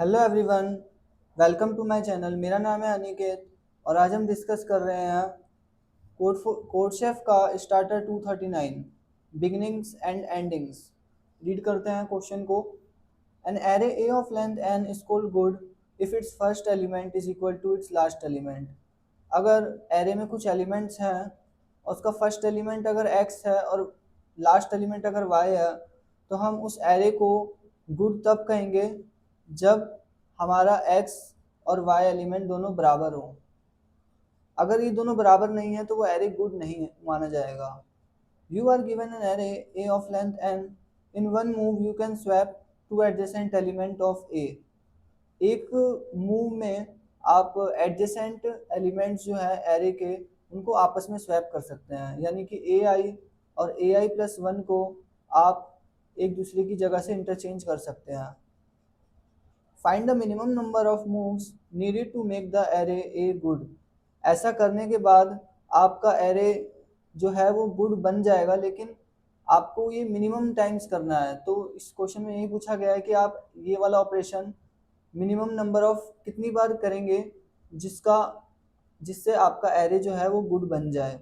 Hello everyone, welcome to my channel. मेरा नाम है अनिकेत और आज हम डिस्कस कर रहे हैं कोड शेफ का स्टार्टर 239 बिगिनिंग्स एंड एंडिंग्स। रीड करते हैं क्वेश्चन को। An array A of length N is called good if its first element is equal to its last element. अगर एरे में कुछ एलिमेंट्स हैं और उसका फर्स्ट एलिमेंट अगर एक्स है और लास्ट एलिमेंट अगर वाई है, तो हम उस एरे को गुड तब कहेंगे जब हमारा एक्स और वाई एलिमेंट दोनों बराबर हो। अगर ये दोनों बराबर नहीं है तो वो एरे गुड नहीं माना जाएगा। You are given an array A of length N, in one move you can swap two adjacent element of A. एक मूव में आप एडजेसेंट एलिमेंट्स जो है एरे के, उनको आपस में स्वैप कर सकते हैं, यानी कि ए आई और ए आई प्लस वन को आप एक दूसरे की जगह से इंटरचेंज कर सकते हैं। Find the minimum number of moves needed to make the array A good. ऐसा करने के बाद आपका एरे जो है वो गुड बन जाएगा, लेकिन आपको ये मिनिमम टाइम्स करना है। तो इस क्वेश्चन में यही पूछा गया है कि आप ये वाला ऑपरेशन मिनिमम नंबर ऑफ कितनी बार करेंगे जिसका जिससे आपका एरे जो है वो गुड बन जाए।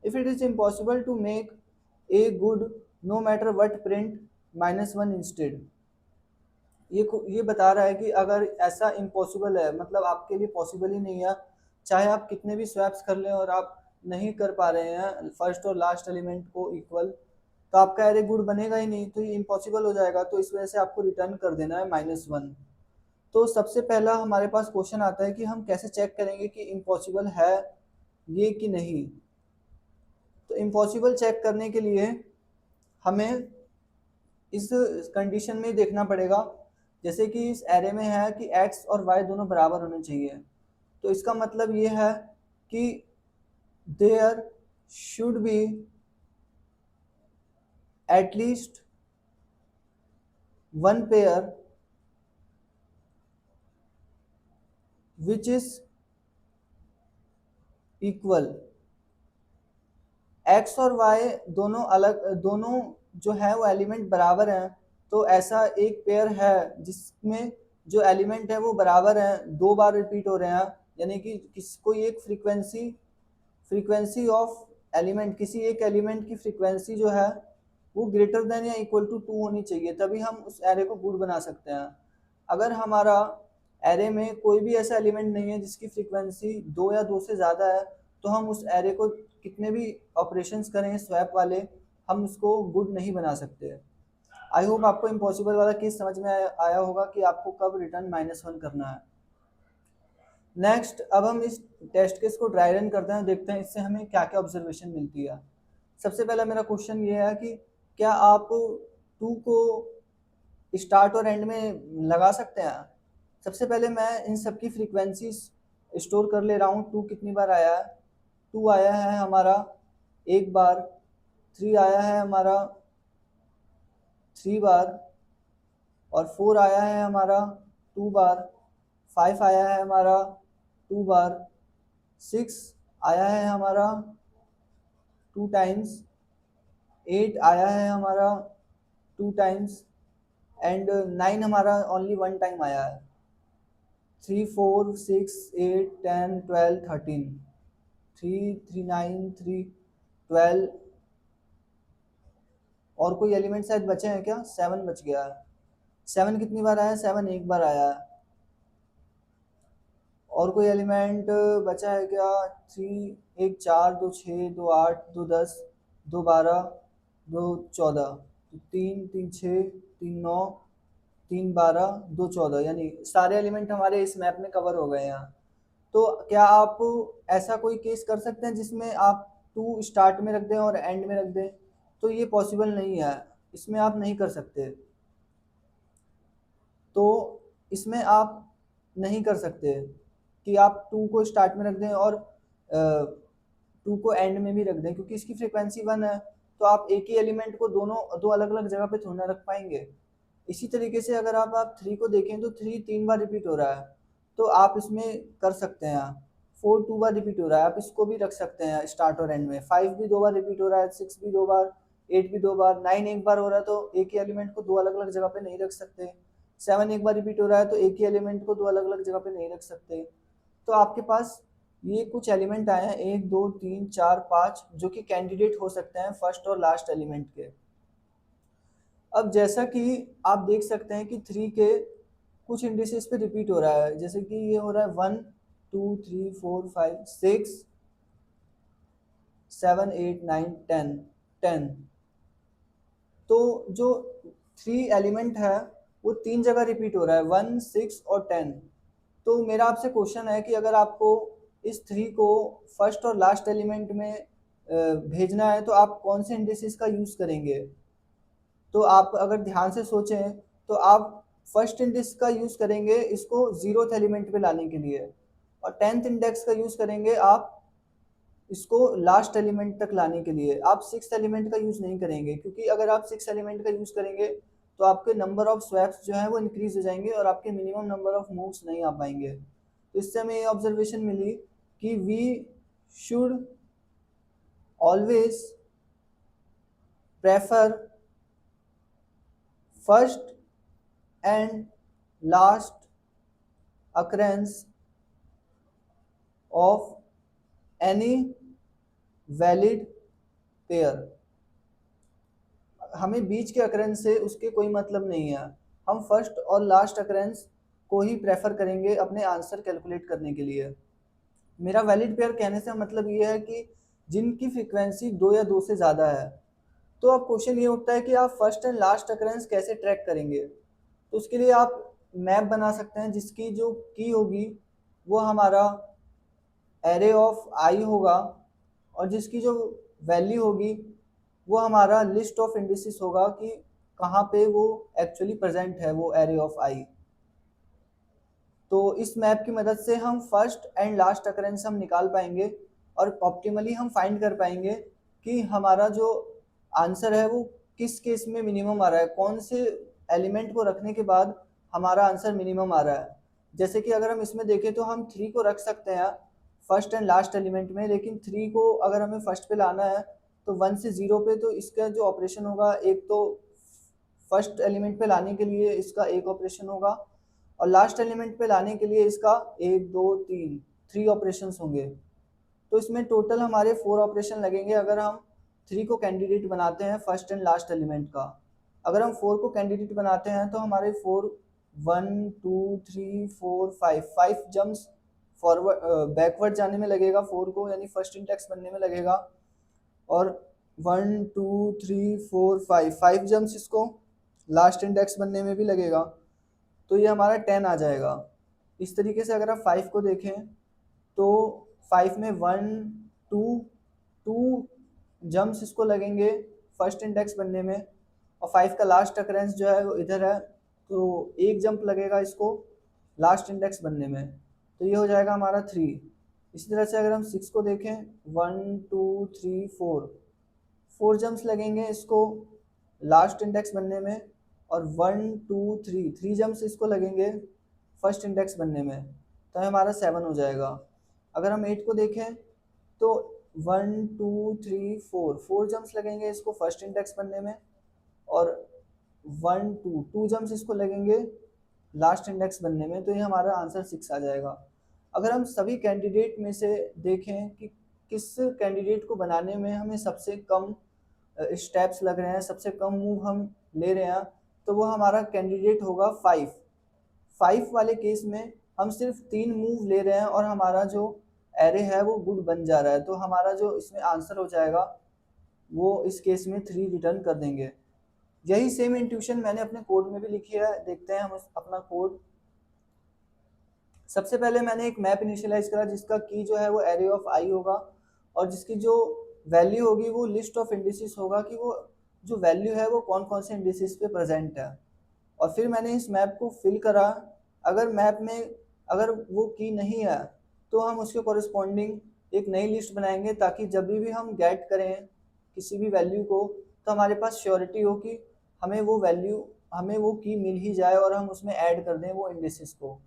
If it is impossible to make A good no matter what print -1 instead. ये बता रहा है कि अगर ऐसा इम्पॉसिबल है, मतलब आपके लिए पॉसिबल ही नहीं है, चाहे आप कितने भी स्वैप्स कर लें और आप नहीं कर पा रहे हैं फर्स्ट और लास्ट एलिमेंट को इक्वल, तो आपका एरे गुड बनेगा ही नहीं, तो ये इम्पॉसिबल हो जाएगा। तो इस वजह से आपको रिटर्न कर देना है -1। तो सबसे पहला हमारे पास क्वेश्चन आता है कि हम कैसे चेक करेंगे कि इम्पॉसिबल है ये कि नहीं। तो इम्पॉसिबल चेक करने के लिए हमें इस कंडीशन में देखना पड़ेगा, जैसे कि इस एरे में है कि x और y दोनों बराबर होने चाहिए। तो इसका मतलब ये है कि there should be at least one pair which is equal. x और y दोनों जो है वो एलिमेंट बराबर हैं, तो ऐसा एक पेयर है जिसमें जो एलिमेंट है वो बराबर हैं, दो बार रिपीट हो रहे हैं, यानी कि कोई एक फ्रीक्वेंसी ऑफ एलिमेंट, किसी एक एलिमेंट की फ्रीक्वेंसी जो है वो ग्रेटर देन या इक्वल टू 2 होनी चाहिए, तभी हम उस एरे को गुड बना सकते हैं। अगर हमारा एरे में कोई भी ऐसा एलिमेंट नहीं है जिसकी फ्रीक्वेंसी 2 या 2 से ज़्यादा है, तो हम उस एरे को कितने भी ऑपरेशंस करें स्वैप वाले, हम उसको गुड नहीं बना सकते। आई होप आपको इम्पॉसिबल वाला केस समझ में आया होगा कि आपको कब रिटर्न -1 करना है। नेक्स्ट, अब हम इस टेस्ट केस को ड्राई रन करते हैं, देखते हैं इससे हमें क्या क्या ऑब्जर्वेशन मिलती है। सबसे पहला मेरा क्वेश्चन ये है कि क्या आप 2 को स्टार्ट और एंड में लगा सकते हैं। सबसे पहले मैं इन सब की फ्रीक्वेंसीज स्टोर कर ले रहा हूँ। 2 कितनी बार आया है, 2 आया है हमारा एक बार, 3 आया है हमारा 3 बार, और 4 आया है हमारा 2 बार, 5 आया है हमारा 2 बार, 6 आया है हमारा 2 टाइम्स, 8 आया है हमारा 2 टाइम्स, एंड 9 हमारा ओनली 1 टाइम आया है। 3 4 6 8 10 12 13, 3 3 9 3 12, और कोई एलिमेंट शायद बचे हैं क्या, 7 बच गया है। 7 कितनी बार आया है, 7 एक बार आया है। और कोई एलिमेंट बचा है क्या, 3 1 4 2 6 2 8 2 10 2 12 2 14, 3 3 6 3 9 3 12 2 14, यानी सारे एलिमेंट हमारे इस मैप में कवर हो गए हैं। तो क्या आप ऐसा कोई केस कर सकते हैं जिसमें आप 2 स्टार्ट में रख दें और एंड में रख दें। तो ये पॉसिबल नहीं है, इसमें आप नहीं कर सकते। तो इसमें आप नहीं कर सकते कि आप 2 को स्टार्ट में रख दें और 2 को एंड में भी रख दें, क्योंकि इसकी फ्रीक्वेंसी 1 है। तो आप एक ही एलिमेंट को दो अलग अलग जगह पे थोड़ा ना रख पाएंगे। इसी तरीके से अगर आप 3 को देखें तो 3 3 बार रिपीट हो रहा है, तो आप इसमें कर सकते हैं। 4 2 बार रिपीट हो रहा है, आप इसको भी रख सकते हैं स्टार्ट और एंड में। 5 भी 2 बार रिपीट हो रहा है, 6 भी 2 बार, 8 भी 2 बार, 9 एक बार हो रहा है, तो एक ही एलिमेंट को दो अलग अलग जगह पे नहीं रख सकते। 7 एक बार रिपीट हो रहा है तो एक ही एलिमेंट को दो अलग अलग जगह पे नहीं रख सकते। तो आपके पास ये कुछ एलिमेंट आए हैं, 1 2 3 4 5, जो कि कैंडिडेट हो सकते हैं फर्स्ट और लास्ट एलिमेंट के। अब जैसा कि आप देख सकते हैं कि 3 के कुछ इंडिसेस पे रिपीट हो रहा है, जैसे कि ये हो रहा है 1 2 3 4 5 6 7 8 9 10। तो जो 3 एलिमेंट है वो 3 जगह रिपीट हो रहा है, 1 6 और 10। तो मेरा आपसे क्वेश्चन है कि अगर आपको इस 3 को फर्स्ट और लास्ट एलिमेंट में भेजना है तो आप कौन से इंडिसेस का यूज़ करेंगे? तो आप अगर ध्यान से सोचें तो आप फर्स्ट इंडेक्स का यूज़ करेंगे इसको 0th एलिमेंट पे लाने के लिए, और 10th इंडेक्स का यूज़ करेंगे आप इसको लास्ट एलिमेंट तक लाने के लिए। आप 6th एलिमेंट का यूज़ नहीं करेंगे, क्योंकि अगर आप 6th एलिमेंट का यूज़ करेंगे तो आपके नंबर ऑफ स्वैप्स जो है वो इंक्रीज हो जाएंगे और आपके मिनिमम नंबर ऑफ मूव्स नहीं आ पाएंगे। तो इससे हमें ये ऑब्जर्वेशन मिली कि we should always prefer first and last occurrence of any valid pair। हमें बीच के अकरेंस से उसके कोई मतलब नहीं है, हम फर्स्ट और लास्ट अकरेंस को ही प्रेफर करेंगे अपने आंसर कैलकुलेट करने के लिए। मेरा वैलिड पेयर कहने से मतलब ये है कि जिनकी फ्रीक्वेंसी 2 या 2 से ज़्यादा है। तो अब क्वेश्चन ये उठता है कि आप फर्स्ट एंड लास्ट अकरेंस कैसे ट्रैक करेंगे? तो उसके लिए आप मैप बना सकते हैं जिसकी जो की होगी वो हमारा एरे ऑफ आई होगा, और जिसकी जो वैल्यू होगी वो हमारा लिस्ट ऑफ इंडिसेस होगा कि कहाँ पे वो एक्चुअली प्रेजेंट है वो एरे ऑफ आई। तो इस मैप की मदद से हम फर्स्ट एंड लास्ट अकरेंस हम निकाल पाएंगे और ऑप्टिमली हम फाइंड कर पाएंगे कि हमारा जो आंसर है वो किस केस में मिनिमम आ रहा है, कौन से एलिमेंट को रखने के बाद हमारा आंसर मिनिमम आ रहा है। जैसे कि अगर हम इसमें देखें तो हम 3 को रख सकते हैं फर्स्ट एंड लास्ट एलिमेंट में, लेकिन 3 को अगर हमें फर्स्ट पे लाना है तो 1 से 0 पे, तो इसका जो ऑपरेशन होगा, एक तो फर्स्ट एलिमेंट पे लाने के लिए इसका एक ऑपरेशन होगा और लास्ट एलिमेंट पे लाने के लिए इसका 1 2 3 3 ऑपरेशंस होंगे। तो इसमें टोटल हमारे 4 ऑपरेशन लगेंगे अगर हम 3 को कैंडिडेट बनाते हैं फर्स्ट एंड लास्ट एलिमेंट का। अगर हम 4 को कैंडिडेट बनाते हैं तो हमारे 4 1 2 3 4 5 5 जम्प्स फॉरवर्ड बैकवर्ड जाने में लगेगा 4 को, यानी फर्स्ट इंडेक्स बनने में लगेगा। और 1 2 3 4 5 5 जम्प्स इसको लास्ट इंडेक्स बनने में भी लगेगा, तो ये हमारा 10 आ जाएगा। इस तरीके से अगर आप 5 को देखें तो 5 में 1 2 2 जम्प्स इसको लगेंगे फर्स्ट इंडेक्स बनने में, और 5 का लास्ट अकरेंस जो है वो इधर है, तो एक जंप लगेगा इसको लास्ट इंडेक्स बनने में, तो ये हो जाएगा हमारा 3। इसी तरह से अगर हम 6 को देखें 1 2 3 4 4 जम्प्स लगेंगे इसको लास्ट इंडेक्स बनने में, और 1 2 3 3 जम्प्स इसको लगेंगे फर्स्ट इंडेक्स बनने में, तो हमारा 7 हो जाएगा। अगर हम 8 को देखें तो 1 2 3 4 4 जम्प्स लगेंगे इसको फर्स्ट इंडेक्स बनने में, और 1 2 2 जम्प्स इसको लगेंगे लास्ट इंडेक्स बनने में, तो ये हमारा आंसर 6 आ जाएगा। अगर हम सभी कैंडिडेट में से देखें कि किस कैंडिडेट को बनाने में हमें सबसे कम स्टेप्स लग रहे हैं, सबसे कम मूव हम ले रहे हैं, तो वो हमारा कैंडिडेट होगा 5। 5 वाले केस में हम सिर्फ 3 मूव ले रहे हैं और हमारा जो एरे है वो गुड बन जा रहा है, तो हमारा जो इसमें आंसर हो जाएगा वो इस केस में 3 रिटर्न कर देंगे। यही सेम इंट्यूशन मैंने अपने कोड में भी लिखी है, देखते हैं हम अपना कोड। सबसे पहले मैंने एक मैप इनिशियलाइज करा जिसका की जो है वो एरे ऑफ आई होगा, और जिसकी जो वैल्यू होगी वो लिस्ट ऑफ इंडिसेस होगा कि वो जो वैल्यू है वो कौन कौन से इंडिसेस पे प्रेजेंट है। और फिर मैंने इस मैप को फिल करा। अगर मैप में अगर वो की नहीं है तो हम उसके कॉरस्पॉन्डिंग एक नई लिस्ट बनाएंगे, ताकि जब भी हम गेट करें किसी भी वैल्यू को तो हमारे पास श्योरिटी हो कि हमें वो वैल्यू, हमें वो की मिल ही जाए और हम उसमें ऐड कर दें वो इंडिसेस को।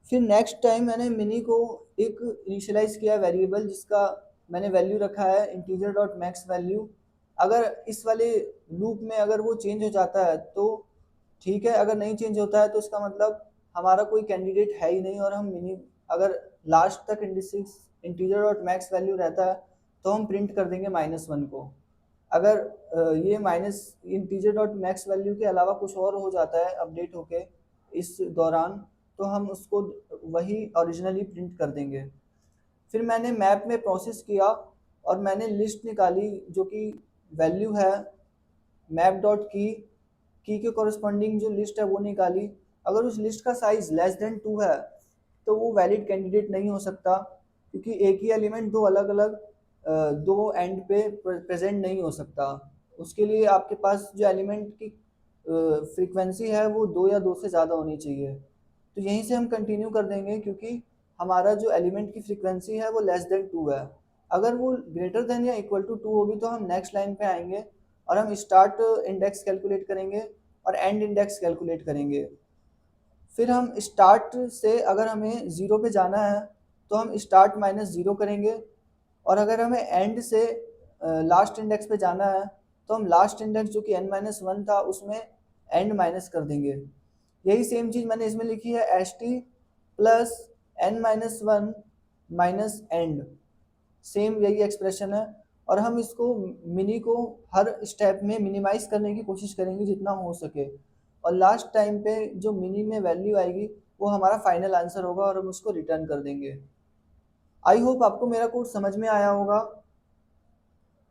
फिर नेक्स्ट टाइम मैंने मिनी को एक इनिशियलाइज किया वेरिएबल जिसका मैंने वैल्यू रखा है इंटीजर डॉट मैक्स वैल्यू। अगर इस वाले लूप में अगर वो चेंज हो जाता है ठीक है, अगर नहीं चेंज होता है तो इसका मतलब हमारा कोई कैंडिडेट है ही नहीं, और हम मिनी अगर लास्ट तक indices integer dot max value रहता है तो हम प्रिंट कर देंगे -1 को। अगर ये minus integer dot max value के अलावा कुछ और हो जाता है अपडेट होके इस दौरान, तो हम उसको वही ओरिजिनली प्रिंट कर देंगे। फिर मैंने मैप में प्रोसेस किया और मैंने लिस्ट निकाली जो कि वैल्यू है मैप डॉट की के कॉरस्पॉन्डिंग जो लिस्ट है वो निकाली। अगर उस लिस्ट का साइज लेस देन 2 है तो वो वैलिड कैंडिडेट नहीं हो सकता, क्योंकि एक ही एलिमेंट दो अलग अलग दो एंड पे प्रेजेंट नहीं हो सकता। उसके लिए आपके पास जो एलिमेंट की फ्रीक्वेंसी है वो 2 या 2 से ज़्यादा होनी चाहिए। तो यहीं से हम कंटिन्यू कर देंगे, क्योंकि हमारा जो एलिमेंट की फ्रीक्वेंसी है वो लेस देन 2 है। अगर वो ग्रेटर देन या इक्वल टू 2 होगी तो हम नेक्स्ट लाइन पे आएंगे और हम स्टार्ट इंडेक्स कैलकुलेट करेंगे और एंड इंडेक्स कैलकुलेट करेंगे। फिर हम स्टार्ट से अगर हमें ज़ीरो पे जाना है तो हम स्टार्ट -0 करेंगे, और अगर हमें एंड से लास्ट इंडेक्स पे जाना है तो हम लास्ट इंडेक्स जो कि n-1 था उसमें एंड माइनस कर देंगे। यही सेम चीज़ मैंने इसमें लिखी है, S T plus n-1 minus and, same यही एक्सप्रेशन है। और हम इसको मिनी को हर स्टेप में मिनिमाइज करने की कोशिश करेंगे जितना हो सके, और लास्ट टाइम पे जो मिनी में वैल्यू आएगी वो हमारा फाइनल आंसर होगा और हम उसको रिटर्न कर देंगे। आई होप आपको मेरा कोड समझ में आया होगा।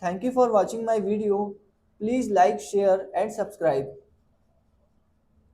Thank you for watching my video. Please like, share and subscribe.